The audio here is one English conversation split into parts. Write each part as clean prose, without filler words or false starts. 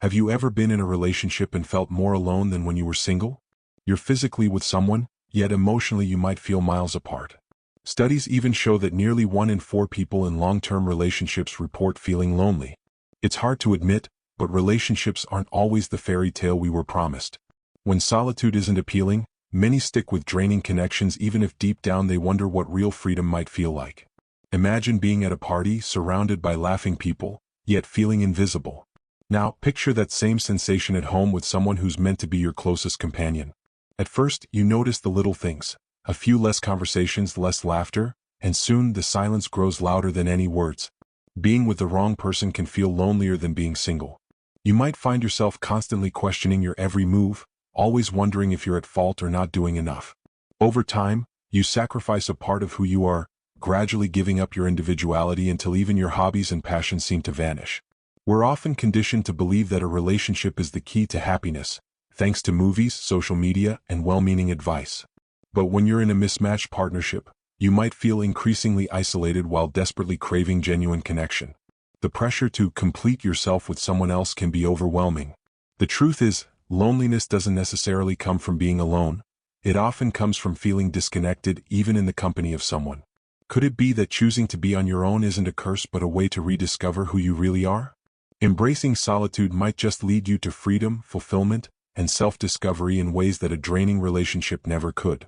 Have you ever been in a relationship and felt more alone than when you were single? You're physically with someone, yet emotionally you might feel miles apart. Studies even show that nearly 1 in 4 people in long-term relationships report feeling lonely. It's hard to admit, but relationships aren't always the fairy tale we were promised. When solitude isn't appealing, many stick with draining connections even if deep down they wonder what real freedom might feel like. Imagine being at a party surrounded by laughing people, yet feeling invisible. Now, picture that same sensation at home with someone who's meant to be your closest companion. At first, you notice the little things, a few less conversations, less laughter, and soon the silence grows louder than any words. Being with the wrong person can feel lonelier than being single. You might find yourself constantly questioning your every move, always wondering if you're at fault or not doing enough. Over time, you sacrifice a part of who you are, gradually giving up your individuality until even your hobbies and passions seem to vanish. We're often conditioned to believe that a relationship is the key to happiness, thanks to movies, social media, and well-meaning advice. But when you're in a mismatched partnership, you might feel increasingly isolated while desperately craving genuine connection. The pressure to complete yourself with someone else can be overwhelming. The truth is, loneliness doesn't necessarily come from being alone. It often comes from feeling disconnected even in the company of someone. Could it be that choosing to be on your own isn't a curse but a way to rediscover who you really are? Embracing solitude might just lead you to freedom, fulfillment, and self-discovery in ways that a draining relationship never could.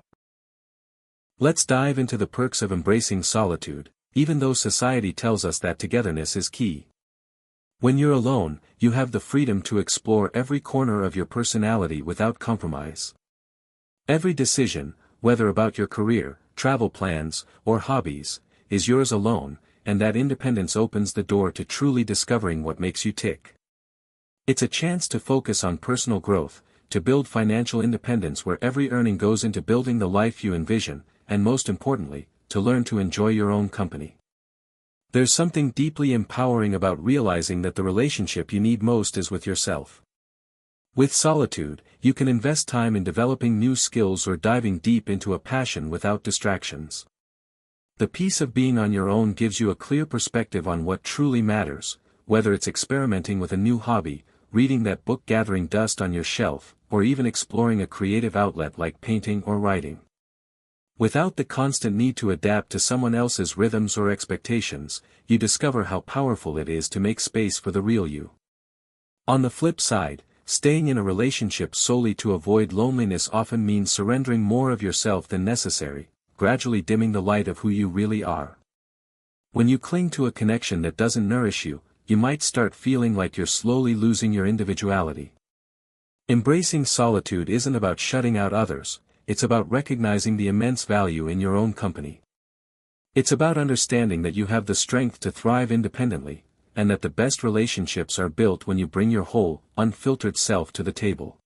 Let's dive into the perks of embracing solitude, even though society tells us that togetherness is key. When you're alone, you have the freedom to explore every corner of your personality without compromise. Every decision, whether about your career, travel plans, or hobbies, is yours alone, and that independence opens the door to truly discovering what makes you tick. It's a chance to focus on personal growth, to build financial independence where every earning goes into building the life you envision, and most importantly, to learn to enjoy your own company. There's something deeply empowering about realizing that the relationship you need most is with yourself. With solitude, you can invest time in developing new skills or diving deep into a passion without distractions. The peace of being on your own gives you a clear perspective on what truly matters, whether it's experimenting with a new hobby, reading that book, gathering dust on your shelf, or even exploring a creative outlet like painting or writing. Without the constant need to adapt to someone else's rhythms or expectations, you discover how powerful it is to make space for the real you. On the flip side, staying in a relationship solely to avoid loneliness often means surrendering more of yourself than necessary, gradually dimming the light of who you really are. When you cling to a connection that doesn't nourish you, you might start feeling like you're slowly losing your individuality. Embracing solitude isn't about shutting out others, it's about recognizing the immense value in your own company. It's about understanding that you have the strength to thrive independently, and that the best relationships are built when you bring your whole, unfiltered self to the table.